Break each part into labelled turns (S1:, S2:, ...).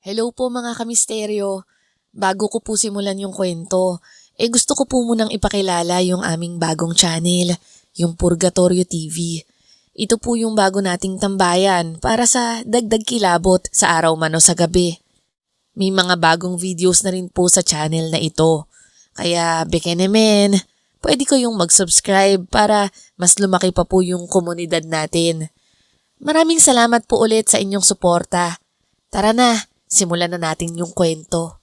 S1: Hello po mga kamisteryo. Bago ko po simulan yung kwento, gusto ko po munang ipakilala yung aming bagong channel, yung Purgatorio TV. Ito po yung bago nating tambayan para sa dagdag kilabot sa araw man o sa gabi. May mga bagong videos na rin po sa channel na ito. Kaya bekenemen, pwede ko yung mag-subscribe para mas lumaki pa po yung komunidad natin. Maraming salamat po ulit sa inyong suporta. Tara na, simulan na natin yung kwento.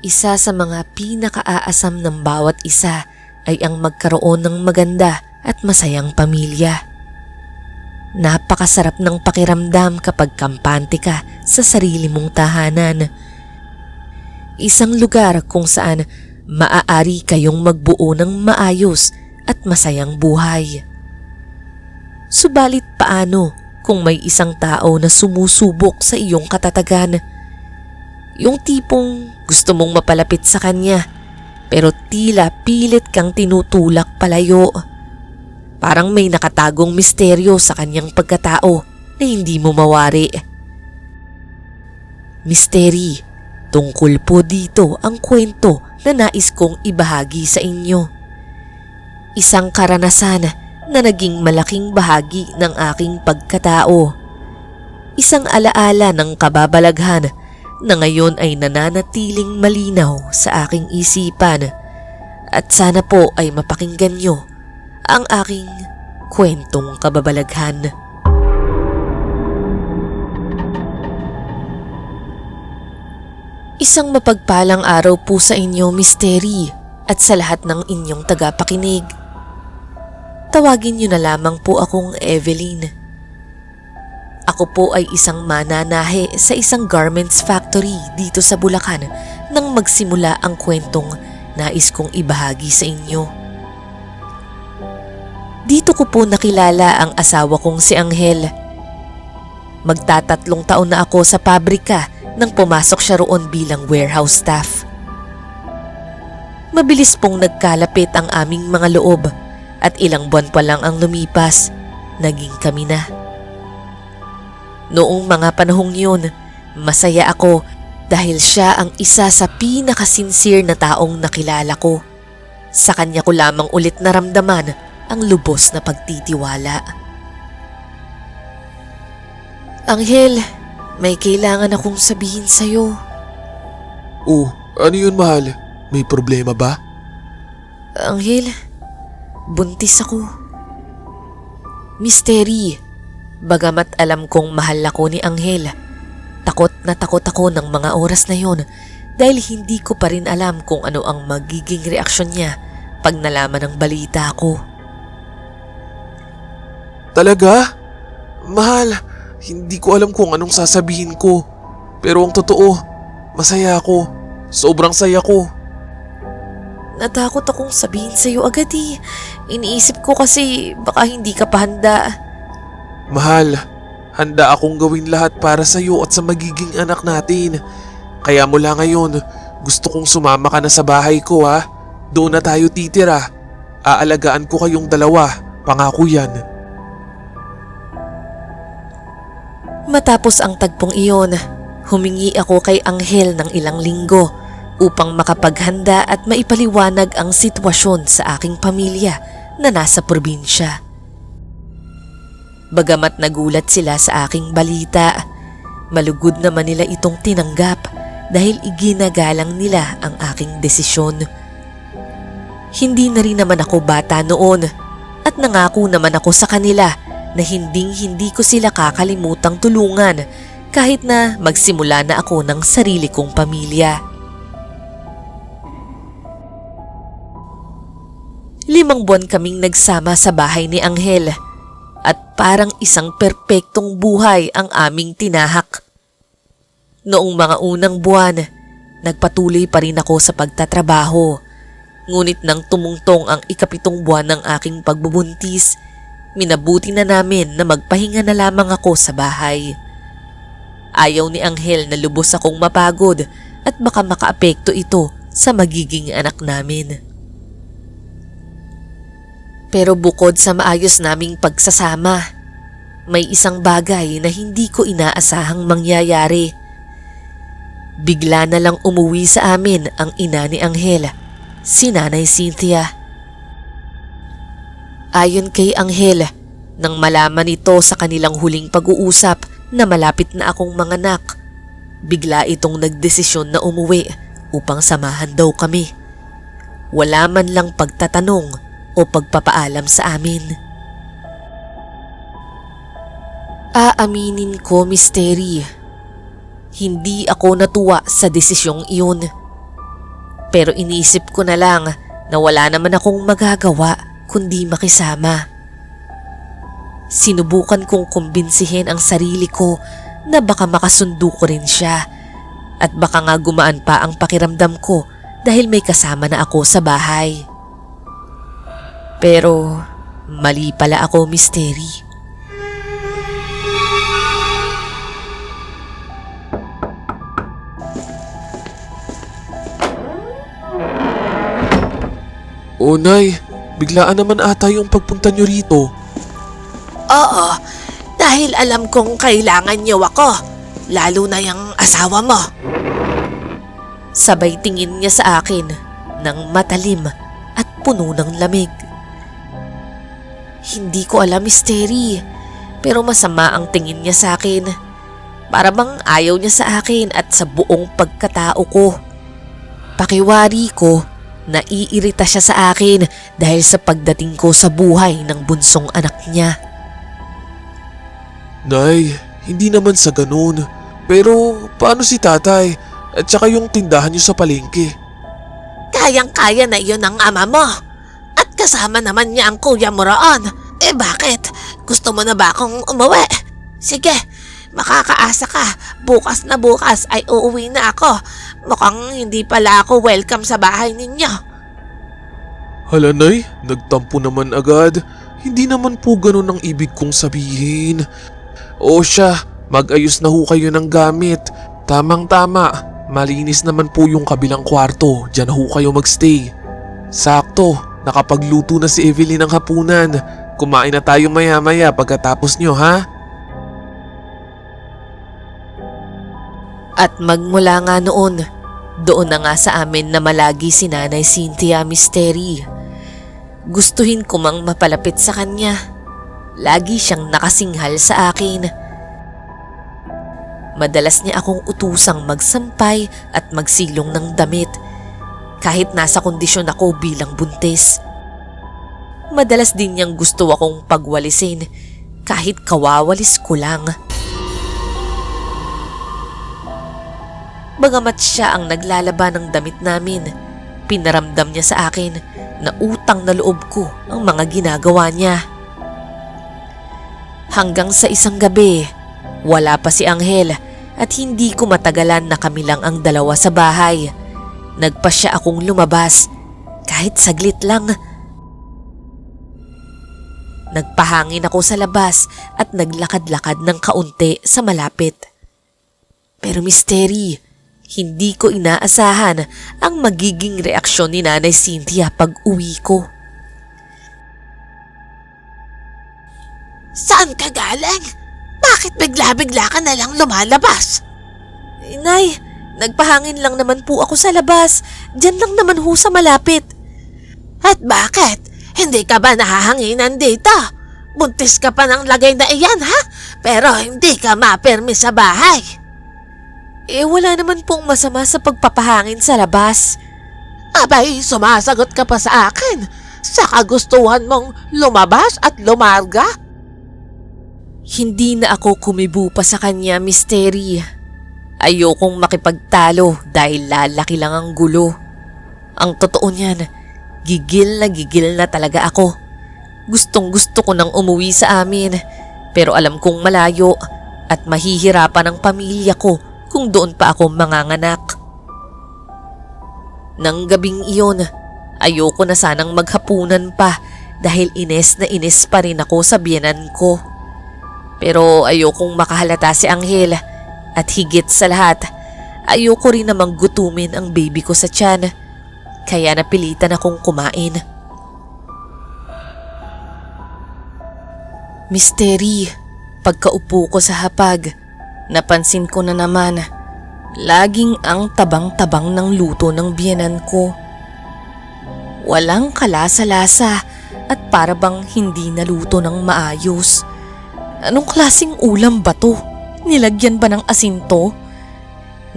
S1: Isa sa mga pinakaaasam ng bawat isa ay ang magkaroon ng maganda at masayang pamilya. Napakasarap ng pakiramdam kapag kampante ka sa sarili mong tahanan. Isang lugar kung saan maaari kayong magbuo ng maayos at masayang buhay. Subalit paano kung may isang tao na sumusubok sa iyong katatagan? Yung tipong gusto mong mapalapit sa kanya pero tila pilit kang tinutulak palayo. Parang may nakatagong misteryo sa kanyang pagkatao na hindi mo mawari. Misteri, tungkol po dito ang kwento na nais kong ibahagi sa inyo. Isang karanasan na naging malaking bahagi ng aking pagkatao. Isang alaala ng kababalaghan na ngayon ay nananatiling malinaw sa aking isipan at sana po ay mapakinggan nyo ang aking kwentong kababalaghan. Isang mapagpalang araw po sa inyo, Misteri, at sa lahat ng inyong tagapakinig. Tawagin nyo na lamang po akong Evelyn. Ako po ay isang mananahe sa isang garments factory dito sa Bulacan nang magsimula ang kwentong nais kong ibahagi sa inyo. Dito ko po nakilala ang asawa kong si Angel. Magtatatlong taon na ako sa pabrika nang pumasok siya roon bilang warehouse staff. Mabilis pong nagkalapit ang aming mga loob at ilang buwan pa lang ang lumipas, naging kami na. Noong mga panahong yun, masaya ako dahil siya ang isa sa pinakasincere na taong nakilala ko. Sa kanya ko lamang ulit naramdaman ang lubos na pagtitiwala. Angel, may kailangan akong sabihin sa'yo.
S2: Oh, ano yun, mahal? May problema ba?
S1: Angel, buntis ako. Misteri, bagamat alam kong mahal ako ni Angel, takot ako ng mga oras na yon dahil hindi ko pa rin alam kung ano ang magiging reaksyon niya pag nalaman ng balita ko.
S2: Talaga? Mahal, hindi ko alam kung anong sasabihin ko. Pero ang totoo, masaya ako. Sobrang saya ko.
S1: Natakot akong sabihin sa'yo agad eh. Iniisip ko kasi baka hindi ka pa handa.
S2: Mahal, handa akong gawin lahat para sa'yo at sa magiging anak natin. Kaya mula ngayon, gusto kong sumama ka na sa bahay ko, ha. Doon na tayo titira. Aalagaan ko kayong dalawa, pangako yan.
S1: Matapos ang tagpong iyon, humingi ako kay Angel ng ilang linggo upang makapaghanda at maipaliwanag ang sitwasyon sa aking pamilya na nasa probinsya. Bagamat nagulat sila sa aking balita, malugod naman nila itong tinanggap dahil iginagalang nila ang aking desisyon. Hindi na rin naman ako bata noon at nangako naman ako sa kanila na hindi ko sila kakalimutang tulungan kahit na magsimula na ako ng sarili kong pamilya. 5 buwan kaming nagsama sa bahay ni Angel at parang isang perpektong buhay ang aming tinahak. Noong mga unang buwan, nagpatuloy pa rin ako sa pagtatrabaho. Ngunit nang tumungtong ang 7 buwan ng aking pagbubuntis, minabuti na namin na magpahinga na lamang ako sa bahay. Ayaw ni Anghel na lubos akong mapagod at baka makaapekto ito sa magiging anak namin. Pero bukod sa maayos naming pagsasama, may isang bagay na hindi ko inaasahang mangyayari. Bigla na lang umuwi sa amin ang ina ni Anghel, si Nanay Cynthia. Ayon kay Anghel, nang malaman ito sa kanilang huling pag-uusap na malapit na akong manganak, bigla itong nagdesisyon na umuwi upang samahan daw kami. Wala man lang pagtatanong o pagpapaalam sa amin. Aaminin ko, Misteri, hindi ako natuwa sa desisyong iyon. Pero iniisip ko na lang na wala naman akong magagawa kundi makisama. Sinubukan kong kumbinsihin ang sarili ko na baka makasundo ko rin siya at baka nga gumaan pa ang pakiramdam ko dahil may kasama na ako sa bahay. Pero mali pala ako, Misteri.
S2: O Nay, biglaan naman ata yung pagpunta nyo rito.
S3: Oo, dahil alam kong kailangan niyo ako, lalo na yung asawa mo.
S1: Sabay tingin niya sa akin ng matalim at puno ng lamig. Hindi ko alam, Misteri, pero masama ang tingin niya sa akin. Para bang ayaw niya sa akin at sa buong pagkatao ko. Pakiwari ko, naiirita siya sa akin dahil sa pagdating ko sa buhay ng bunsong anak niya.
S2: Nay, hindi naman sa ganun. Pero paano si tatay at saka yung tindahan nyo sa palengke?
S3: Kayang-kaya na iyon ng ama mo. At kasama naman niya ang kuya mo roon. Eh bakit? Gusto mo na ba akong umuwi? Sige, makakaasa ka. Bukas na bukas ay uuwi na ako. Mukhang hindi pala ako welcome sa bahay ninyo.
S2: Hala Nay, nagtampo naman agad. Hindi naman po ganun ang ibig kong sabihin. O siya, mag-ayos na ho kayo ng gamit. Tamang-tama, malinis naman po yung kabilang kwarto. Diyan ho kayo magstay. Sakto, nakapagluto na si Evelyn ng hapunan. Kumain na tayo maya-maya pagkatapos nyo, ha?
S1: At magmula nga noon, doon na nga sa amin na malagi si Nanay Cynthia, Misteri. Gustuhin ko mang mapalapit sa kanya. Lagi siyang nakasinghal sa akin. Madalas niya akong utusang magsampay at magsilong ng damit kahit nasa kondisyon ako bilang buntis. Madalas din niyang gusto akong pagwalisin kahit kawawalis ko lang. Bagamat siya ang naglalaba ng damit namin, pinaramdam niya sa akin na utang na loob ko ang mga ginagawa niya. Hanggang sa isang gabi, wala pa si Anghel at hindi ko matagalan na kami lang ang dalawa sa bahay. Nagpasya akong lumabas kahit saglit lang. Nagpahangin ako sa labas at naglakad-lakad ng kaunti sa malapit. Pero Misteri, hindi ko inaasahan ang magiging reaksyon ni Nanay Cynthia pag uwi ko.
S3: Saan ka galing? Bakit bigla-bigla ka na lang lumalabas?
S1: Nay, nagpahangin lang naman po ako sa labas. Diyan lang naman ho sa malapit.
S3: At bakit? Hindi ka ba nahahanginan dito? Buntis ka pa ng lagay na iyan, ha? Pero hindi ka mapirmi sa bahay.
S1: Wala naman pong masama sa pagpapahangin sa labas.
S3: Abay, sumasagot ka pa sa akin. Sa kagustuhan mong lumabas at lumarga?
S1: Hindi na ako kumibo pa sa kanya, Misteri. Ayokong makipagtalo dahil lalaki lang ang gulo. Ang totoo niyan, gigil na talaga ako. Gustong gusto ko nang umuwi sa amin, pero alam kong malayo at mahihirapan ang pamilya ko kung doon pa ako manganganak. Nang gabing iyon, ayoko na sanang maghapunan pa dahil ines na ines pa rin ako sa biyenan ko. Pero ayokong makahalata si Anghel at higit sa lahat, ayoko rin namang gutumin ang baby ko sa tiyan. Kaya napilitan akong kumain. Misteri, pagkaupo ko sa hapag, napansin ko na naman, laging ang tabang-tabang ng luto ng biyenan ko. Walang kalasa-lasa at para bang hindi naluto ng maayos. Anong klaseng ulam ba to? Nilagyan ba ng asin to?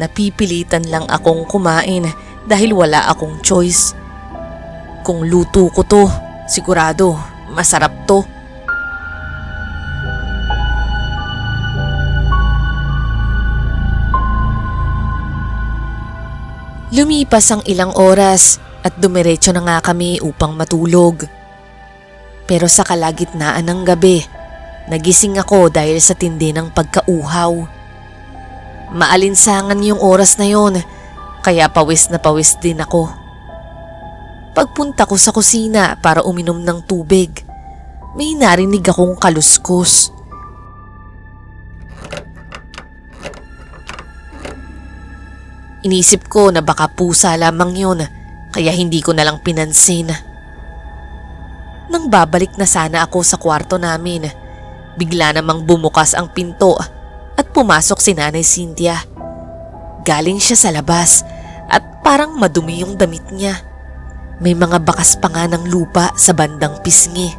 S1: Napipilitan lang akong kumain dahil wala akong choice. Kung luto ko to, sigurado masarap to. Lumipas ang ilang oras at dumiretso na nga kami upang matulog. Pero sa kalagitnaan ng gabi, nagising ako dahil sa tindi ng pagkauhaw. Maalinsangan yung oras na yon, kaya pawis na pawis din ako. Pagpunta ko sa kusina para uminom ng tubig, may narinig akong kaluskos. Inisip ko na baka pusa lamang yun, kaya hindi ko nalang pinansin. Nang babalik na sana ako sa kwarto namin, bigla namang bumukas ang pinto at pumasok si Nanay Cynthia. Galing siya sa labas at parang madumi yung damit niya. May mga bakas pa nga ng lupa sa bandang pisngi.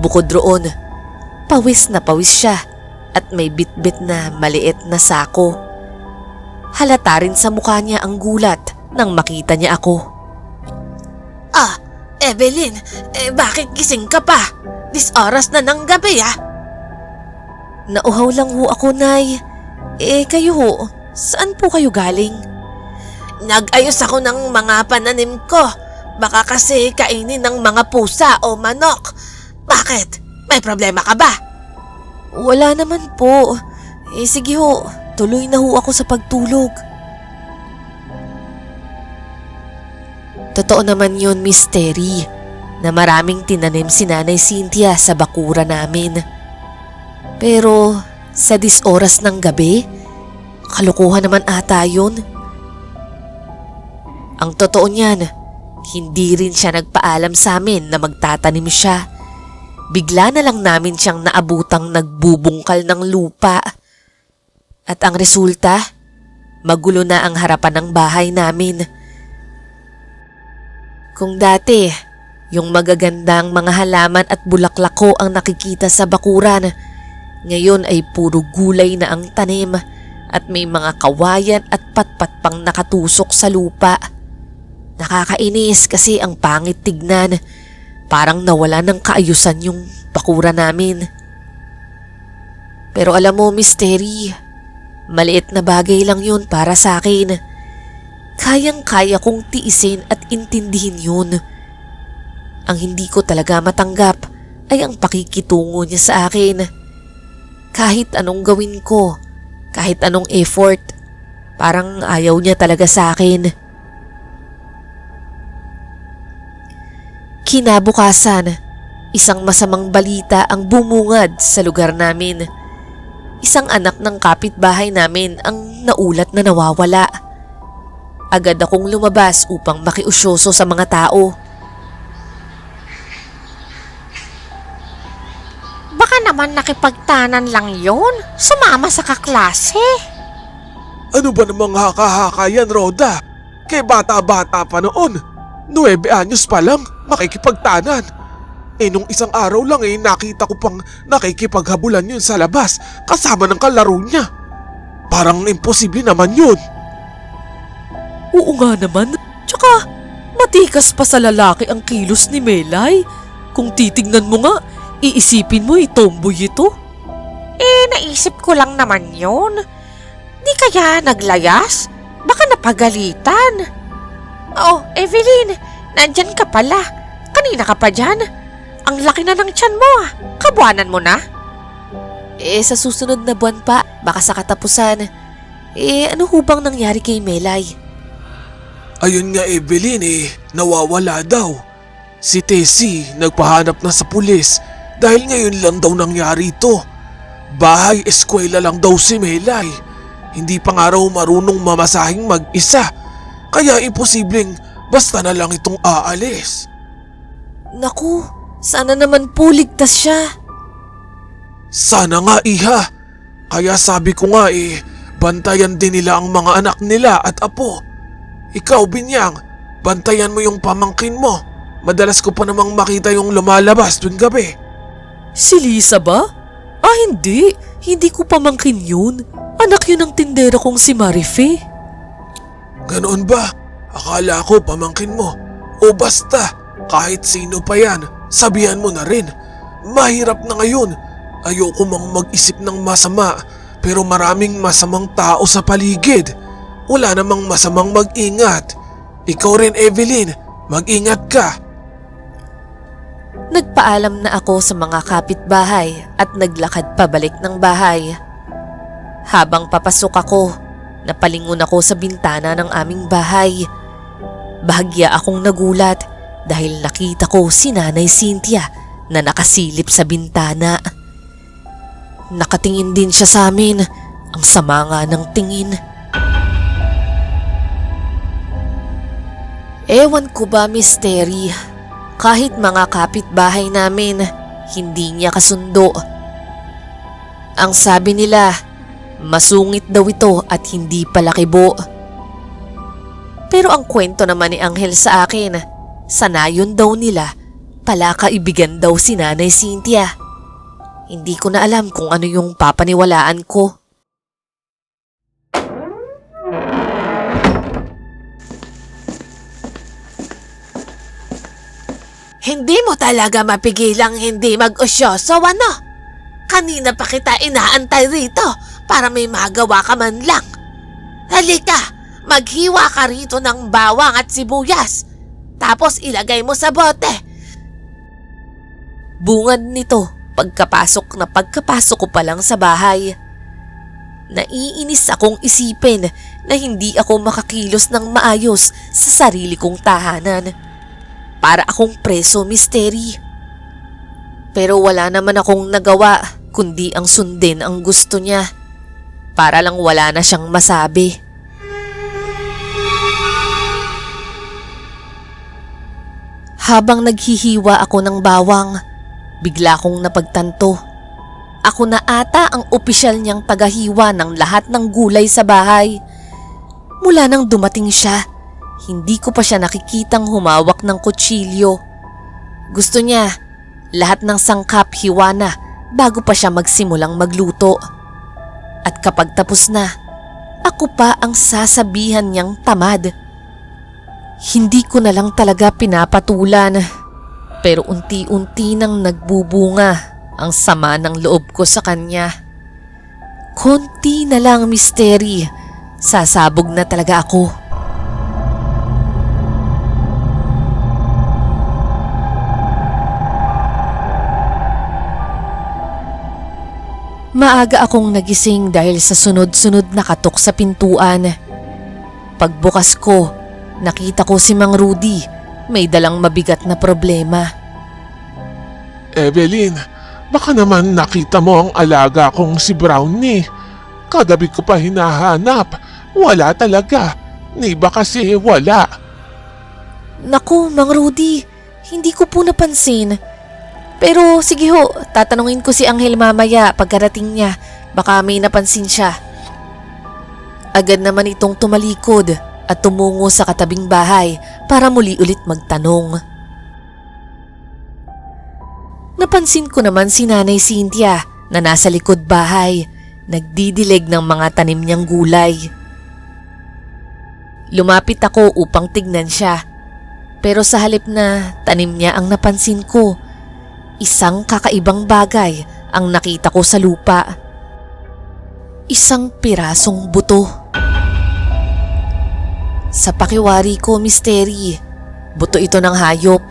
S1: Bukod roon, pawis na pawis siya at may bitbit na maliit na sako. Halata rin sa mukha niya ang gulat nang makita niya ako.
S3: Ah, Evelyn, bakit gising ka pa? This oras na ng gabi
S1: Nauhaw lang ho ako, Nay. Kayo ho, saan po kayo galing?
S3: Nag-ayos ako ng mga pananim ko. Baka kasi kainin ng mga pusa o manok. Bakit? May problema ka ba?
S1: Wala naman po. Sige ho, tuloy na ho ako sa pagtulog. Totoo naman yun, Misteri, na maraming tinanim si Nanay Cynthia sa bakura namin. Pero sa 10 oras ng gabi, kalokohan naman ata yun. Ang totoo niyan, hindi rin siya nagpaalam sa amin na magtatanim siya. Bigla na lang namin siyang naabutang nagbubungkal ng lupa. At ang resulta, magulo na ang harapan ng bahay namin. Kung dati, yung magagandang mga halaman at bulaklak ko ang nakikita sa bakuran, ngayon ay puro gulay na ang tanim at may mga kawayan at patpat pang nakatusok sa lupa. Nakakainis kasi ang pangit tignan. Parang nawala ng kaayusan yung bakura namin. Pero alam mo, Misteri, maliit na bagay lang yun para sa akin. Kayang-kaya kong tiisin at intindihin yun. Ang hindi ko talaga matanggap ay ang pakikitungo niya sa akin. Kahit anong gawin ko, kahit anong effort, parang ayaw niya talaga sa akin. Kinabukasan, isang masamang balita ang bumungad sa lugar namin. Isang anak ng kapitbahay namin ang naulat na nawawala. Agad akong lumabas upang makiusyoso sa mga tao.
S3: Baka naman nakipagtanan lang yon. Sumama sa kaklase.
S2: Ano ba namang haka-haka yan, Rhoda? Kay bata-bata pa noon. 9 anyos pa lang, makikipagtanan. Nung isang araw lang nakita ko pang nakikipaghabulan yun sa labas kasama ng kalaro niya. Parang imposible naman yun.
S1: Oo nga naman. Tsaka, matikas pa sa lalaki ang kilos ni Melay. Kung titingnan mo nga, iisipin mo tomboy ito.
S3: Naisip ko lang naman yon. Di kaya naglayas? Baka napagalitan. Oh, Evelyn, nandyan ka pala. Kanina ka pa dyan. Ang laki na ng tiyan mo Kabuanan mo na?
S1: Sa susunod na buwan pa, baka sa katapusan. Ano ho bang nangyari kay Melay?
S2: Ayun nga, Evelyn, nawawala daw. Si Tessie nagpahanap na sa pulis dahil ngayon lang daw nangyari ito. Bahay eskwela lang daw si Melay. Hindi pa nga raw marunong mamasahing mag-isa. Kaya imposibleng basta na lang itong aalis.
S1: Naku, sana naman po ligtas siya.
S2: Sana nga iha. Kaya sabi ko nga bantayan din nila ang mga anak nila at apo. Ikaw Binyang, bantayan mo yung pamangkin mo. Madalas ko pa namang makita yung lumalabas tuwing gabi.
S1: Si Lisa ba? Hindi. Hindi ko pamangkin yun. Anak yun ng tindera kong si Marife.
S2: Ganoon ba? Akala ko pamangkin mo. O basta, kahit sino pa yan, sabihan mo na rin. Mahirap na ngayon. Ayoko mang mag-isip ng masama, pero maraming masamang tao sa paligid. Wala namang masamang mag-ingat. Ikaw rin Evelyn, mag-ingat ka.
S1: Nagpaalam na ako sa mga kapitbahay at naglakad pabalik ng bahay. Habang papasok ako, napalingon ako sa bintana ng aming bahay. Bahagya akong nagulat dahil nakita ko si Nanay Cynthia na nakasilip sa bintana. Nakatingin din siya sa amin, ang sama nga ng tingin. Ewan ko ba, Misteri, kahit mga kapitbahay namin, hindi niya kasundo. Ang sabi nila, masungit daw ito at hindi pala kibo. Pero ang kwento naman ni Angel sa akin, sanayon daw nila, pala kaibigan daw si Nanay Cynthia. Hindi ko na alam kung ano yung papaniwalaan ko.
S3: Hindi mo talaga mapigilang hindi mag-usyoso, ano? Kanina pa kita inaantay rito para may magawa ka man lang. Halika, maghiwa ka rito ng bawang at sibuyas. Tapos ilagay mo sa bote.
S1: Bungad nito pagkapasok ko pa lang sa bahay. Naiinis akong isipin na hindi ako makakilos ng maayos sa sarili kong tahanan. Para akong preso, Misteri. Pero wala naman akong nagawa kundi ang sundin ang gusto niya. Para lang wala na siyang masabi. Habang naghihiwa ako ng bawang, bigla kong napagtanto. Ako na ata ang opisyal niyang tagahiwa ng lahat ng gulay sa bahay. Mula nang dumating siya, hindi ko pa siya nakikitang humawak ng kutsilyo. Gusto niya, lahat ng sangkap hiwa na bago pa siya magsimulang magluto. At kapag tapos na, ako pa ang sasabihan niyang tamad. Hindi ko na lang talaga pinapatulan. Pero unti-unti nang nagbubunga ang sama ng loob ko sa kanya. Konti na lang, Misteri. Sasabog na talaga ako. Maaga akong nagising dahil sa sunod-sunod na katok sa pintuan. Pagbukas ko, nakita ko si Mang Rudy. May dalang mabigat na problema.
S2: Evelyn, baka naman nakita mo ang alaga kong si Brownie. Kagabi ko pa hinahanap. Wala talaga. Ni ba kasi wala?
S1: Naku, Mang Rudy, hindi ko po napansin. Pero sige ho, tatanungin ko si Angel mamaya pagkarating niya. Baka may napansin siya. Agad naman itong tumalikod at tumungo sa katabing bahay para muli ulit magtanong. Napansin ko naman si Nanay Cynthia na nasa likod bahay, nagdidilig ng mga tanim niyang gulay. Lumapit ako upang tignan siya, pero sa halip na tanim niya ang napansin ko, isang kakaibang bagay ang nakita ko sa lupa. Isang pirasong buto. Sa pakiwari ko, Misteri, buto ito ng hayop.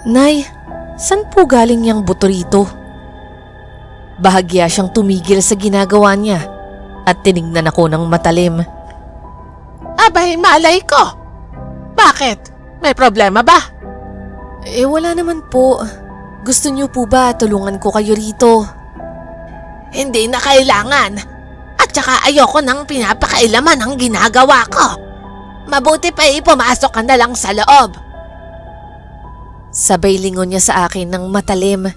S1: Nay, saan po galing yung buto rito? Bahagya siyang tumigil sa ginagawa niya at tinignan ako ng matalim.
S3: Abay, malay ko. Bakit? May problema ba?
S1: Wala naman po. Gusto niyo po ba tulungan ko kayo rito?
S3: Hindi na kailangan. At saka ayoko nang pinapakailaman ang ginagawa ko. Mabuti pa pumasok ka na lang sa loob.
S1: Sabay lingon niya sa akin ng matalim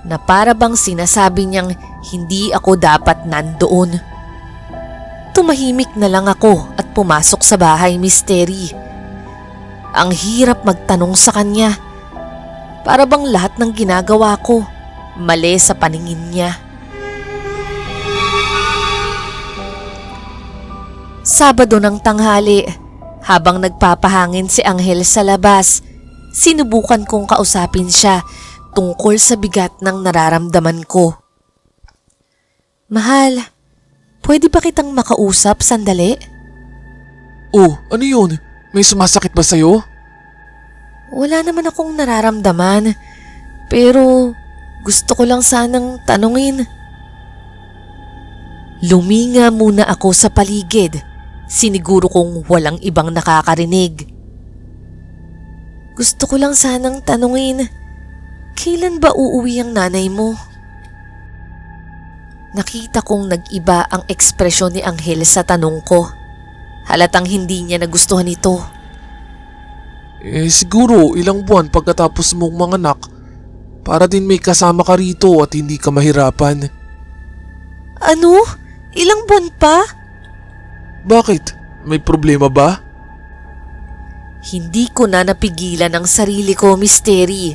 S1: na para bang sinasabi niyang hindi ako dapat nandoon. Tumahimik na lang ako at pumasok sa bahay misteri. Ang hirap magtanong sa kanya. Para bang lahat ng ginagawa ko mali sa paningin niya. Sabado ng tanghali, habang nagpapahangin si Anghel sa labas, sinubukan kong kausapin siya tungkol sa bigat ng nararamdaman ko. Mahal, pwede ba kitang makausap sandali?
S2: Oh, ano yun? May sumasakit ba sa'yo?
S1: Wala naman akong nararamdaman, pero gusto ko lang sanang tanungin. Luminga muna ako sa paligid. Siniguro kong walang ibang nakakarinig. Gusto ko lang sanang tanungin, kailan ba uuwi ang nanay mo? Nakita kong nag-iba ang ekspresyon ni Anghel sa tanong ko. Halatang hindi niya nagustuhan ito.
S2: Siguro ilang buwan pagkatapos mong manganak para din may kasama ka rito at hindi ka mahirapan.
S1: Ano? Ilang buwan pa?
S2: Bakit? May problema ba?
S1: Hindi ko na napigilan ang sarili ko, misteri.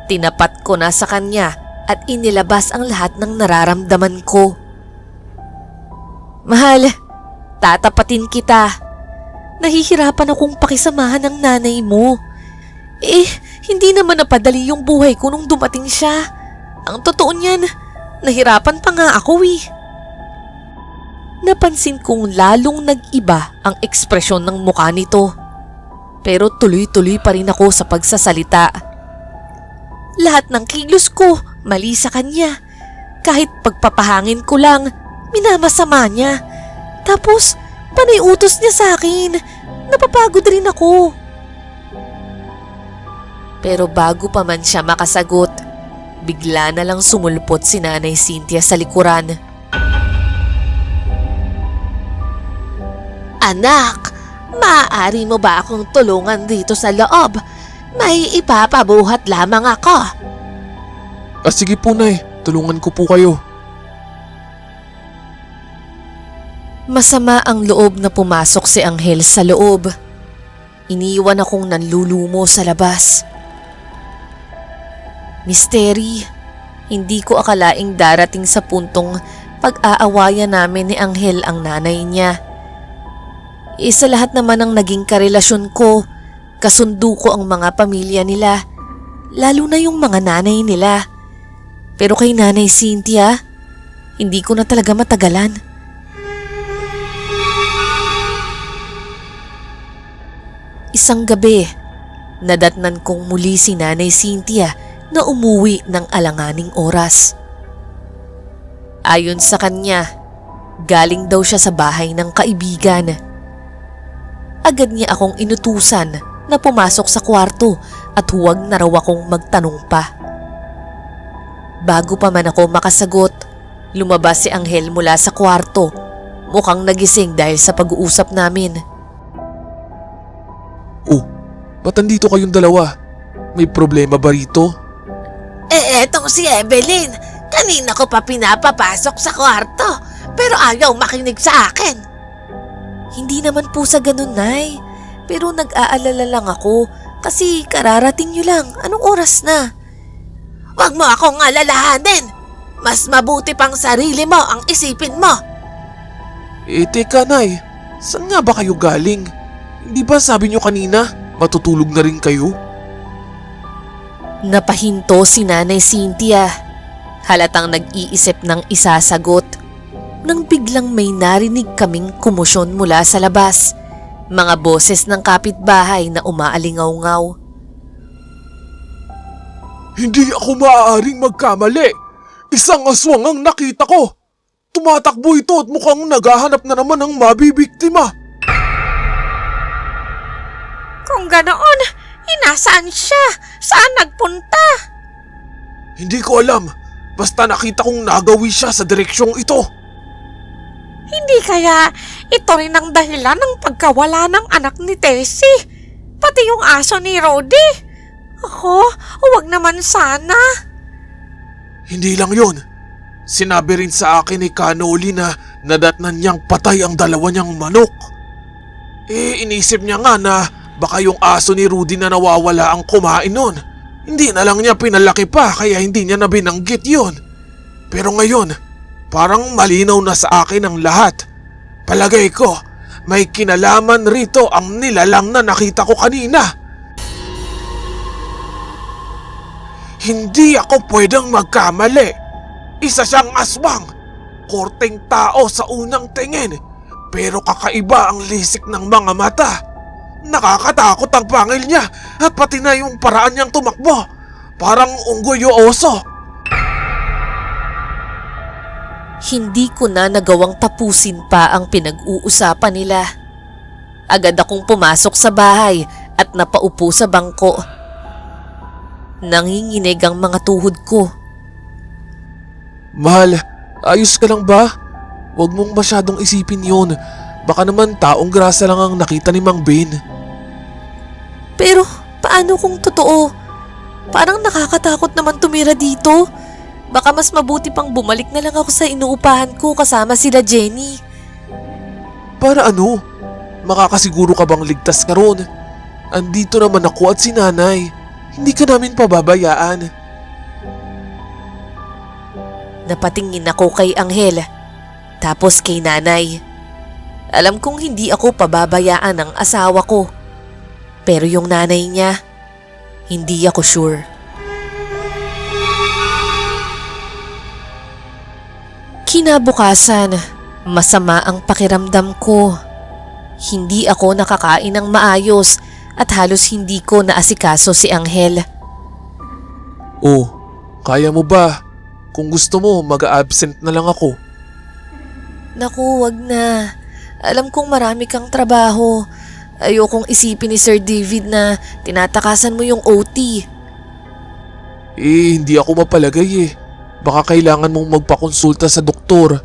S1: Tinapat ko na sa kanya at inilabas ang lahat ng nararamdaman ko. Mahal, tatapatin kita. Nahihirapan akong pakisamahan ng nanay mo. Hindi naman napadali yung buhay ko nung dumating siya. Ang totoo niyan, nahirapan pa nga ako . Napansin kong lalong nag-iba ang ekspresyon ng mukha nito. Pero tuloy-tuloy pa rin ako sa pagsasalita. Lahat ng kilos ko mali sa kanya. Kahit pagpapahangin ko lang, minamasama niya. Tapos, panay utos niya sa akin. Napapagod rin ako. Pero bago pa man siya makasagot, bigla na lang sumulpot si Nanay Cynthia sa likuran.
S3: Anak, maaari mo ba akong tulungan dito sa loob? May ipapabuhat lamang ako.
S2: Sige po, Nay. Tulungan ko po kayo.
S1: Masama ang loob na pumasok si Anghel sa loob. Iniwan akong nanlulumo sa labas. Misteri, hindi ko akalaing darating sa puntong pag-aawayan namin ni Anghel ang nanay niya. Isa lahat naman ang naging karelasyon ko, kasundo ko ang mga pamilya nila, lalo na yung mga nanay nila. Pero kay Nanay Cynthia, hindi ko na talaga matagalan. Isang gabi, nadatnan kong muli si Nanay Cynthia na umuwi ng alanganing oras. Ayon sa kanya, galing daw siya sa bahay ng kaibigan. Agad niya akong inutusan na pumasok sa kwarto at huwag na raw akong magtanong pa. Bago pa man ako makasagot, lumabas si Anghel mula sa kwarto. Mukhang nagising dahil sa pag-uusap namin.
S2: Oh, ba't andito kayong dalawa? May problema ba rito?
S3: Etong si Evelyn. Kanina ko pa pinapapasok sa kwarto, pero ayaw makinig sa akin.
S1: Hindi naman po sa ganun, Nay. Pero nag-aalala lang ako kasi kararating niyo lang. Anong oras na?
S3: Huwag mo akong alalahanin. Mas mabuti pang sarili mo ang isipin mo.
S2: Teka, Nay. Saan nga ba kayo galing? Hindi ba sabi niyo kanina, matutulog na rin kayo?
S1: Napahinto si Nanay Cynthia. Halatang nag-iisip ng isasagot. Nang biglang may narinig kaming kumusyon mula sa labas. Mga boses ng kapitbahay na umaalingaw-ngaw.
S2: Hindi ako maaaring magkamali. Isang aswang ang nakita ko. Tumatakbo ito at mukhang naghahanap na naman ng mabibiktima.
S3: Kung ganoon, nasaan siya? Saan nagpunta?
S2: Hindi ko alam. Basta nakita kong nagawi siya sa direksyong ito.
S3: Hindi kaya ito rin ang dahilan ng pagkawala ng anak ni Tessie? Pati yung aso ni Rody? Ako, huwag naman sana.
S2: Hindi lang yun. Sinabi rin sa akin ni Canoli na nadatnan niyang patay ang dalawa niyang manok. Inisip niya nga na baka yung aso ni Rudy na nawawala ang kumain nun. Hindi na lang niya pinalaki pa kaya hindi niya na binanggit yun. Pero ngayon, parang malinaw na sa akin ang lahat. Palagay ko, may kinalaman rito ang nilalang na nakita ko kanina. Hindi ako pwedeng magkamali. Isa siyang aswang. Korteng tao sa unang tingin. Pero kakaiba ang lisik ng mga mata. Nakakatakot ang pangil niya at pati na yung paraan niyang tumakbo. Parang unggoy o oso.
S1: Hindi ko na nagawang tapusin pa ang pinag-uusapan nila. Agad akong pumasok sa bahay at napaupo sa bangko. Nanginginig ang mga tuhod ko.
S2: Mahal, ayos ka lang ba? Huwag mong masyadong isipin yun. Baka naman taong grasa lang ang nakita ni Mang Ben.
S1: Pero paano kung totoo? Parang nakakatakot naman tumira dito. Baka mas mabuti pang bumalik na lang ako sa inuupahan ko kasama sila Jenny.
S2: Para ano? Makakasiguro ka bang ligtas ka ron? Andito naman ako at si nanay. Hindi ka namin pababayaan.
S1: Napatingin ako kay Anghel, tapos kay nanay. Alam kong hindi ako pababayaan ng asawa ko. Pero yung nanay niya, hindi ako sure. Kinabukasan, masama ang pakiramdam ko. Hindi ako nakakain ng maayos at halos hindi ko naasikaso si Anghel.
S2: Oh, kaya mo ba? Kung gusto mo, mag-absent na lang ako.
S1: Naku, wag na. Alam kong marami kang trabaho. Ayokong isipin ni Sir David na tinatakasan mo yung OT.
S2: Hindi ako mapalagay eh. Baka kailangan mong magpakonsulta sa doktor.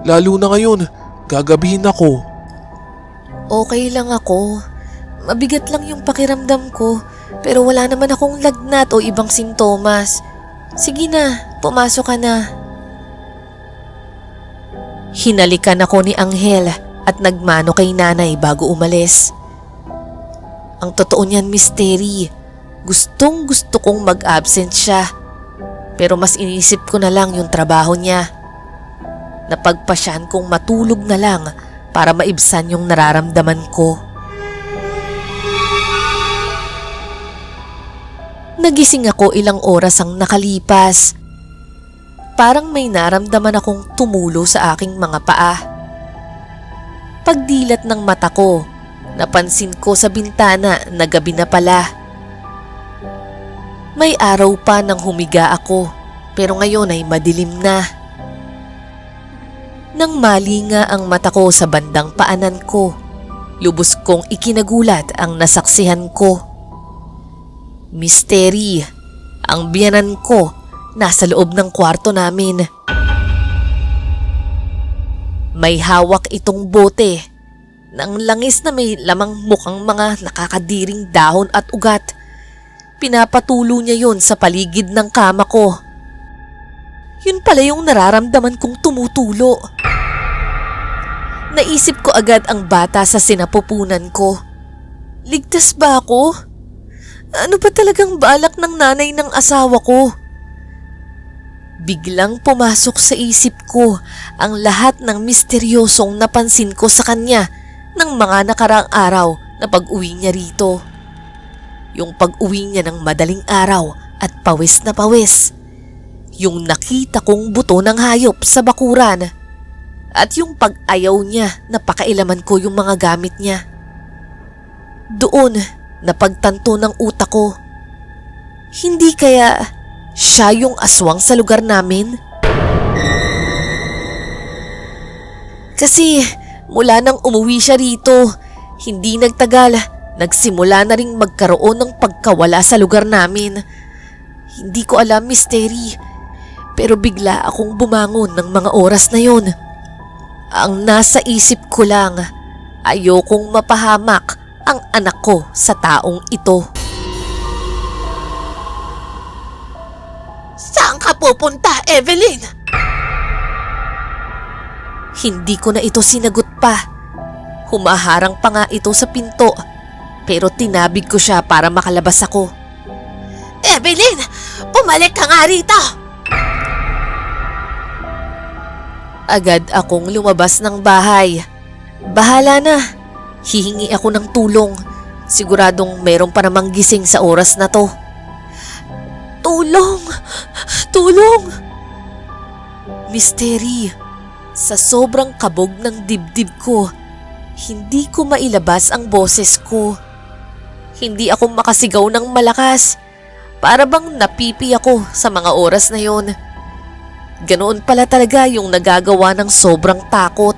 S2: Lalo na ngayon, gagabihin ako.
S1: Okay lang ako. Mabigat lang yung pakiramdam ko, pero wala naman akong lagnat o ibang sintomas. Sige na, pumasok ka na. Hinalikan ako ni Anghel at nagmano kay nanay bago umalis. Ang totoo niyan, Misteri. Gustong gusto kong mag-absent siya. Pero mas inisip ko na lang yung trabaho niya. Napagpasyan kong matulog na lang para maibsan yung nararamdaman ko. Nagising ako ilang oras ang nakalipas. Parang may naramdaman akong tumulo sa aking mga paa. Pagdilat ng mata ko, napansin ko sa bintana na gabi na pala. May araw pa nang humiga ako, pero ngayon ay madilim na. Nang malinga ang mata ko sa bandang paanan ko, lubos kong ikinagulat ang nasaksihan ko. Misteri, ang biyanan ko nasa loob ng kwarto namin. May hawak itong bote ng langis na may lamang mukhang mga nakakadiring dahon at ugat. Pinapatulo niya yon sa paligid ng kama ko. Yun pala yung nararamdaman kong tumutulo. Naisip ko agad ang bata sa sinapupunan ko. Ligtas ba ako? Ano ba talagang balak ng nanay ng asawa ko? Biglang pumasok sa isip ko ang lahat ng misteryosong napansin ko sa kanya ng mga nakaraang araw na pag-uwi niya rito. Yung pag-uwi niya ng madaling araw at pawis na pawis. Yung nakita kong buto ng hayop sa bakuran. At yung pag-ayaw niya na pakailaman ko yung mga gamit niya. Doon, napagtanto ng utak ko. Hindi kaya siya yung aswang sa lugar namin? Kasi mula nang umuwi siya rito, hindi nagtagal, nagsimula na ring magkaroon ng pagkawala sa lugar namin. Hindi ko alam, Misteri, pero bigla akong bumangon ng mga oras na yon. Ang nasa isip ko lang, ayokong mapahamak ang anak ko sa taong ito.
S3: Saan ka pupunta, Evelyn?
S1: Hindi ko na ito sinagot pa. Humaharang pa nga ito sa pinto, pero tinabig ko siya para makalabas ako.
S3: Evelyn, pumalik ka nga rito!
S1: Agad akong lumabas ng bahay. Bahala na. Hihingi ako ng tulong. Siguradong meron pa namang gising sa oras na to.
S3: Tulong! Tulong!
S1: Misteri, sa sobrang kabog ng dibdib ko, hindi ko mailabas ang boses ko. Hindi ako makasigaw ng malakas. Para bang napipi ako sa mga oras na yon. Ganoon pala talaga yung nagagawa ng sobrang takot.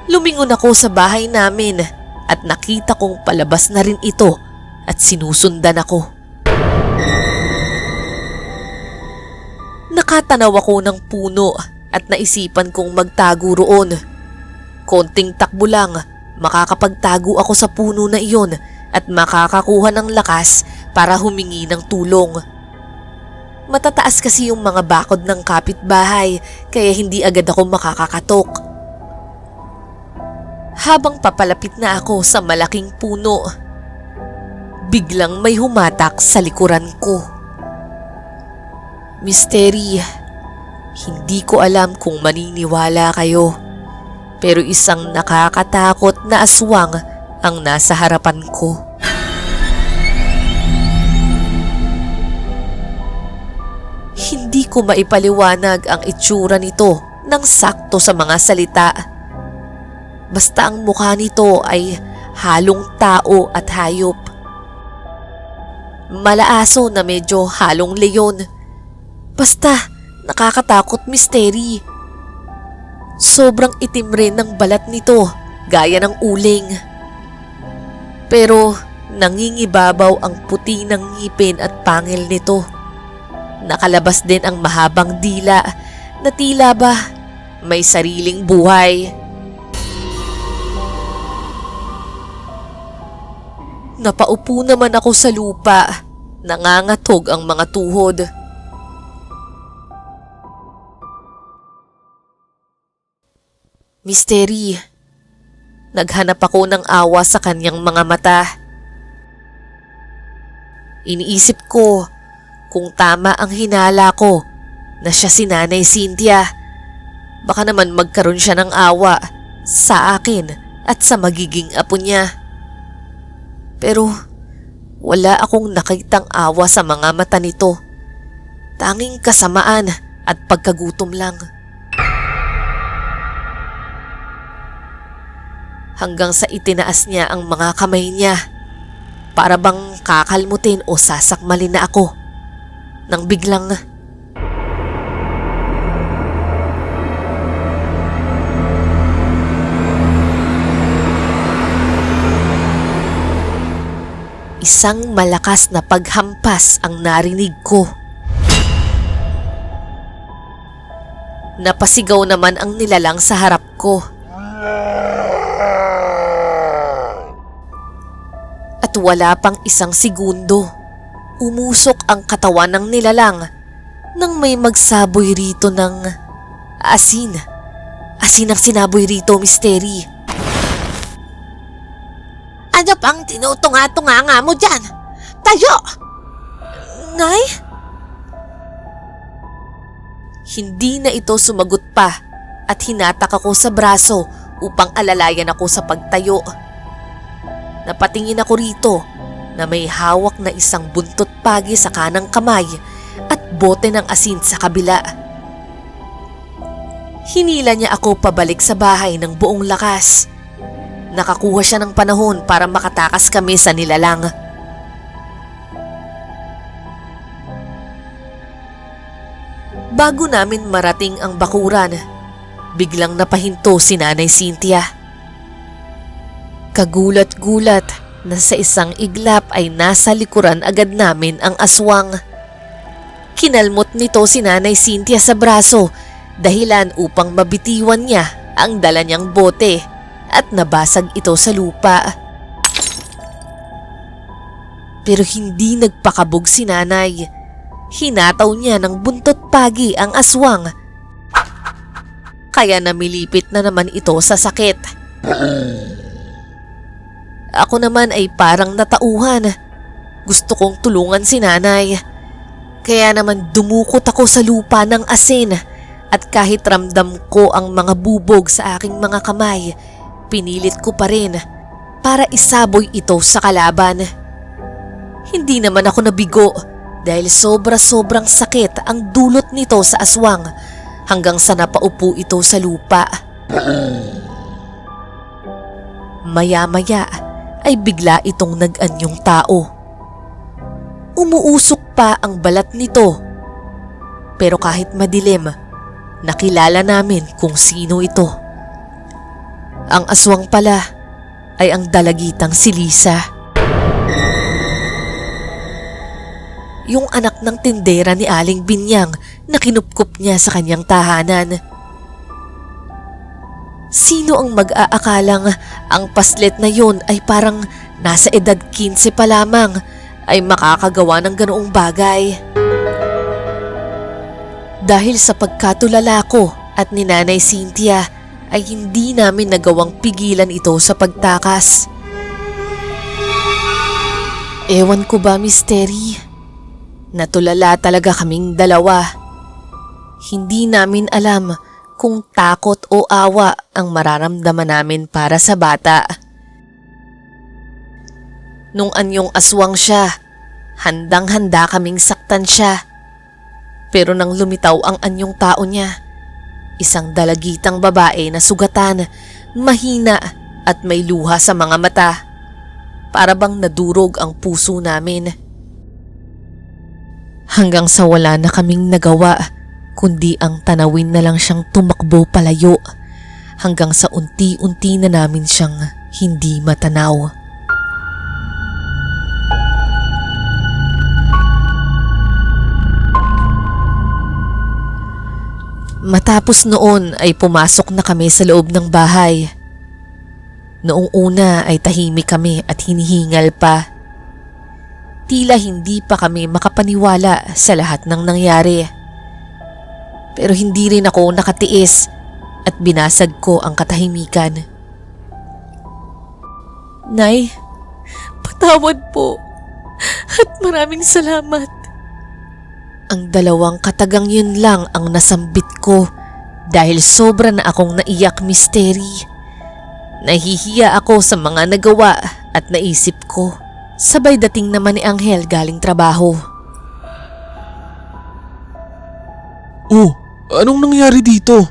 S1: Lumingon ako sa bahay namin at nakita kong palabas na rin ito at sinusundan ako. Nakatanaw ako ng puno at naisipan kong magtago roon. Konting takbo lang, makakapagtago ako sa puno na iyon at makakakuha ng lakas para humingi ng tulong. Matataas kasi yung mga bakod ng kapitbahay kaya hindi agad ako makakakatok. Habang papalapit na ako sa malaking puno, biglang may humatak sa likuran ko. Misteri, hindi ko alam kung maniniwala kayo, pero isang nakakatakot na aswang ang nasa harapan ko. Hindi ko maipaliwanag ang itsura nito ng sakto sa mga salita. Basta ang mukha nito ay halong tao at hayop. Malaaso na medyo halong leyon. Basta nakakatakot, Misteri. Sobrang itim rin ng balat nito, gaya ng uling. Pero nangingibabaw ang puti ng ngipin at pangil nito. Nakalabas din ang mahabang dila na tila ba may sariling buhay. Napaupo naman ako sa lupa, nangangatog ang mga tuhod. Misteri, naghanap ako ng awa sa kanyang mga mata. Iniisip ko kung tama ang hinala ko na siya si Nanay Cynthia. Baka naman magkaroon siya ng awa sa akin at sa magiging apo niya. Pero wala akong nakitang awa sa mga mata nito. Tanging kasamaan at pagkagutom lang. Hanggang sa itinaas niya ang mga kamay niya para bang kakalmutin o sasakmalin na ako. Nang biglang isang malakas na paghampas ang narinig ko. Napasigaw naman ang nilalang sa harap ko. At wala pang isang segundo, umusok ang katawan ng nilalang nang may magsaboy rito ng asin. Asin ang sinaboy rito, Misteri.
S3: Ano pang tinutunga-tunga mo dyan? Tayo!
S1: Nay? Hindi na ito sumagot pa at hinatak ako sa braso upang alalayan ako sa pagtayo. Napatingin ako rito na may hawak na isang buntot pagi sa kanang kamay at bote ng asin sa kabila. Hinila niya ako pabalik sa bahay ng buong lakas. Nakakuha siya ng panahon para makatakas kami sa nilalang. Bago namin marating ang bakuran, biglang napahinto si Nanay Cynthia. Kagulat-gulat na sa isang iglap ay nasa likuran agad namin ang aswang. Kinalmot nito si Nanay Cynthia sa braso dahilan upang mabitiwan niya ang dala niyang bote at nabasag ito sa lupa. Pero hindi nagpakabog si Nanay. Hinataw niya ng buntot pagi ang aswang. Kaya namilipit na naman ito sa sakit. Ako naman ay parang natauhan. Gusto kong tulungan si Nanay. Kaya naman dumukot ako sa lupa ng asin at kahit ramdam ko ang mga bubog sa aking mga kamay, pinilit ko pa rin para isaboy ito sa kalaban. Hindi naman ako nabigo dahil sobra-sobrang sakit ang dulot nito sa aswang hanggang sa napaupo ito sa lupa. Maya-maya ay bigla itong nag-anyong tao. Umuusok pa ang balat nito. Pero kahit madilim, nakilala namin kung sino ito. Ang aswang pala ay ang dalagitang si Lisa. Yung anak ng tindera ni Aling Binyang na kinupkup niya sa kanyang tahanan. Sino ang mag-aakalang ang paslet na yun ay parang nasa edad 15 pa lamang ay makakagawa ng ganoong bagay? Dahil sa pagkatulala ko at ni Nanay Cynthia ay hindi namin nagawang pigilan ito sa pagtakas. Ewan ko ba, Misteri? Natulala talaga kaming dalawa. Hindi namin alam kung takot o awa ang mararamdaman namin para sa bata. Nung anyong aswang siya, handang-handa kaming saktan siya. Pero nang lumitaw ang anyong tao niya, isang dalagitang babae na sugatan, mahina at may luha sa mga mata. Para bang nadurog ang puso namin. Hanggang sa wala na kaming nagawa, kundi ang tanawin na lang siyang tumakbo palayo hanggang sa unti-unti na namin siyang hindi matanaw. Matapos noon ay pumasok na kami sa loob ng bahay. Noong una ay tahimik kami at hinihingal pa. Tila hindi pa kami makapaniwala sa lahat ng nangyari. Pero hindi rin ako nakatiis at binasag ko ang katahimikan. Nay, patawad po at maraming salamat. Ang dalawang katagang yun lang ang nasambit ko dahil sobra na akong naiyak, Misteri. Nahihiya ako sa mga nagawa at naisip ko. Sabay dating naman ni Anghel galing trabaho.
S2: Oh, anong nangyari dito?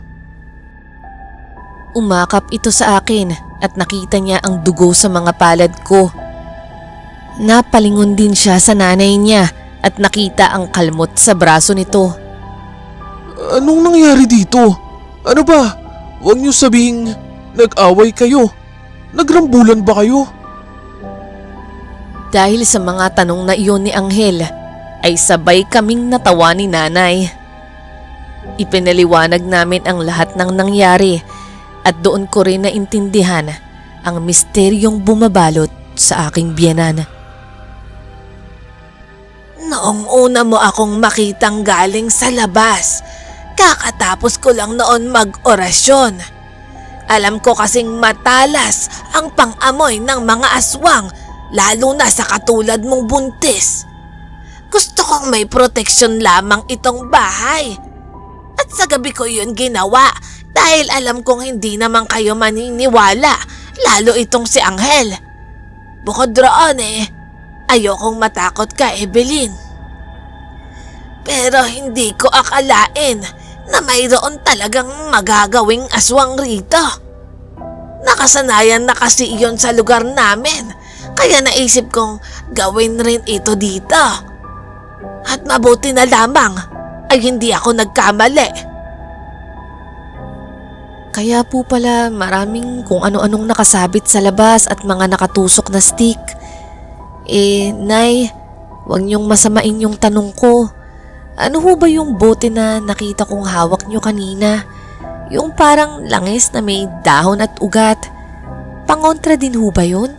S1: Umakap ito sa akin at nakita niya ang dugo sa mga palad ko. Napalingon din siya sa nanay niya at nakita ang kalmot sa braso nito.
S2: Anong nangyari dito? Ano ba? Huwag niyo sabihing nag-away kayo. Nagrambulan ba kayo?
S1: Dahil sa mga tanong na iyon ni Anghel, ay sabay kaming natawa ni Nanay. Ipinaliwanag namin ang lahat ng nangyari at doon ko rin naintindihan ang misteryong bumabalot sa aking biyenan.
S3: Noong una mo akong makitang galing sa labas, kakatapos ko lang noon mag-orasyon. Alam ko kasing matalas ang pang-amoy ng mga aswang, lalo na sa katulad mong buntis. Gusto kong may proteksyon lamang itong bahay. At sa gabi ko yun ginawa dahil alam kong hindi naman kayo maniniwala, lalo itong si Anghel. Bukod roon ayokong matakot ka, Evelyn. Pero hindi ko akalain na mayroon talagang magagawing aswang rito. Nakasanayan na kasi iyon sa lugar namin, kaya naisip kong gawin rin ito dito. At mabuti na lamang ay hindi ako nagkamali.
S1: Kaya po pala maraming kung ano-anong nakasabit sa labas at mga nakatusok na stick. Nay, huwag niyong masamain yung tanong ko. Ano ho ba yung bote na nakita kong hawak niyo kanina? Yung parang langis na may dahon at ugat. Pangontra din ho ba yun?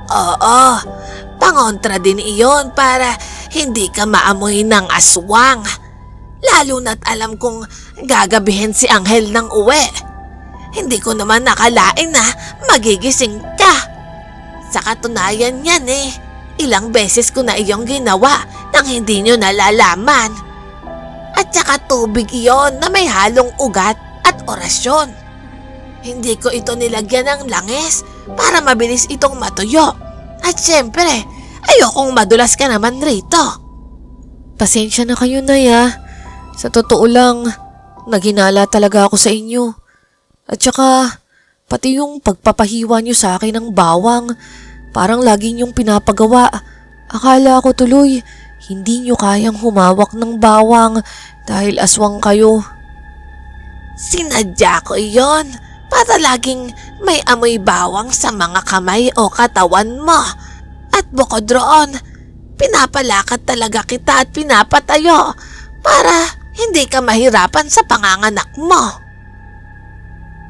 S3: Oo, pangontra din iyon para hindi ka maamoy ng aswang. Lalo na't alam kong gagabihin si Anghel ng uwi. Hindi ko naman nakalain na magigising ka. Sa katunayan yan ilang beses ko na iyong ginawa nang hindi nyo nalalaman. At saka tubig iyon na may halong ugat at orasyon. Hindi ko ito nilagyan ng langis para mabilis itong matuyo. At syempre, ayokong madulas ka naman rito.
S1: Pasensya na kayo, Nay. Sa totoo lang, naghinala talaga ako sa inyo. At saka, pati yung pagpapahiwa niyo sa akin ng bawang, parang lagi niyong pinapagawa. Akala ko tuloy, hindi niyo kayang humawak ng bawang dahil aswang kayo.
S3: Sinadya ko iyon para laging may amoy bawang sa mga kamay o katawan mo. At bukod roon, pinapalakad talaga kita at pinapatayo para hindi ka mahirapan sa panganganak mo.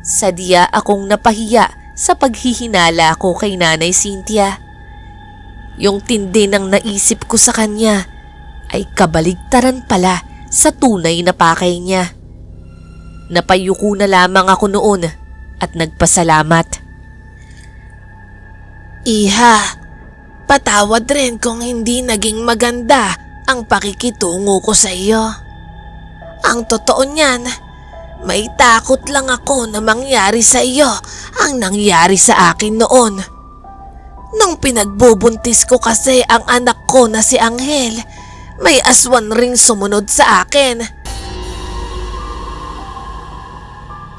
S1: Sadya akong napahiya sa paghihinala ko kay Nanay Cynthia. Yung tindi ng naisip ko sa kanya ay kabaligtaran pala sa tunay na pakay niya. Napayuko na lamang ako noon at nagpasalamat.
S3: Iha, patawad rin kung hindi naging maganda ang pakikitungo ko sa iyo. Ang totoo niyan, may takot lang ako na mangyari sa iyo ang nangyari sa akin noon. Nung pinagbubuntis ko kasi ang anak ko na si Anghel, may aswan ring sumunod sa akin.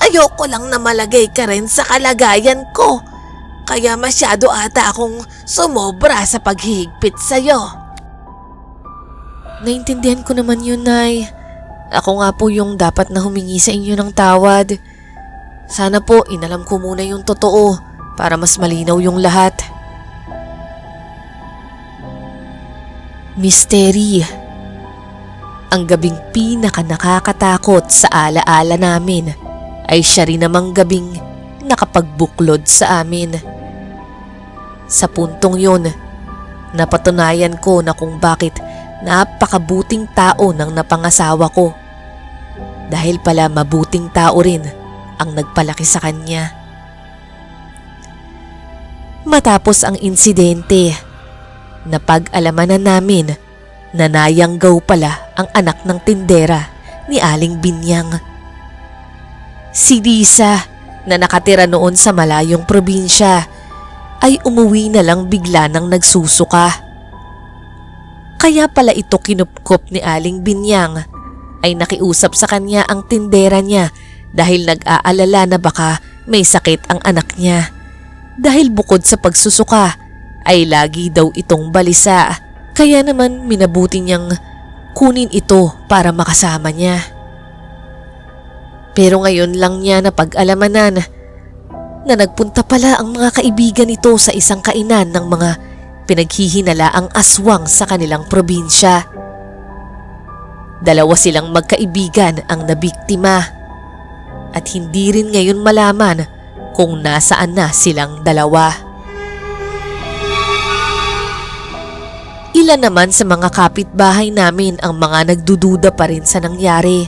S3: Ayoko lang na malagay ka rin sa kalagayan ko, kaya masyado ata akong sumobra sa paghihigpit sa'yo.
S1: Naintindihan ko naman yun, Nay. Ako nga po yung dapat na humingi sa inyo ng tawad. Sana po inalam ko muna yung totoo para mas malinaw yung lahat. Misteri. Ang gabing pinaka-nakakatakot sa alaala namin ay siya rin namang gabing nakapagbuklod sa amin. Sa puntong yun, napatunayan ko na kung bakit napakabuting tao ng napangasawa ko. Dahil pala mabuting tao rin ang nagpalaki sa kanya. Matapos ang insidente, napag-alamanan namin na nayanggaw pala ang anak ng tindera ni Aling Binyang. Si Lisa na nakatira noon sa malayong probinsya ay umuwi na lang bigla nang nagsusuka. Kaya pala ito kinupkop ni Aling Binyang ay nakiusap sa kanya ang tindera niya dahil nag-aalala na baka may sakit ang anak niya. Dahil bukod sa pagsusuka ay lagi daw itong balisa, kaya naman minabuti niyang kunin ito para makasama niya. Pero ngayon lang niya napag-alamanan na nagpunta pala ang mga kaibigan nito sa isang kainan ng mga pinaghihinalaang aswang sa kanilang probinsya. Dalawa silang magkaibigan ang nabiktima at hindi rin ngayon malaman kung nasaan na silang dalawa. Ilan naman sa mga kapitbahay namin ang mga nagdududa pa rin sa nangyari,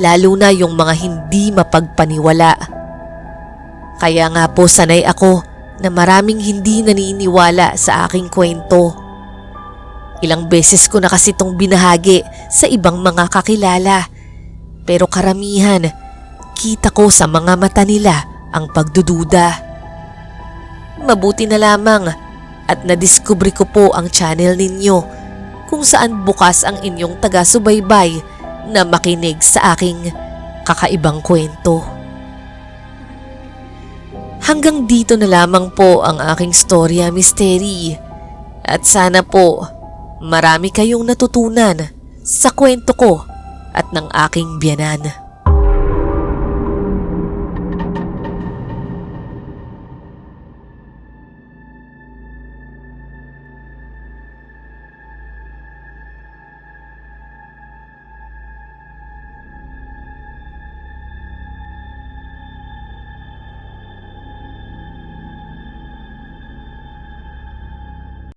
S1: lalo na yung mga hindi mapagpaniwala. Kaya nga po sanay ako na maraming hindi naniniwala sa aking kwento. Ilang beses ko na kasi itong binahagi sa ibang mga kakilala, pero karamihan kita ko sa mga mata nila ang pagdududa. Mabuti na lamang at nadiskubre ko po ang channel ninyo kung saan bukas ang inyong taga-subaybay na makinig sa aking kakaibang kwento. Hanggang dito na lamang po ang aking storya, Misteri. At sana po marami kayong natutunan sa kwento ko at ng aking biyanan.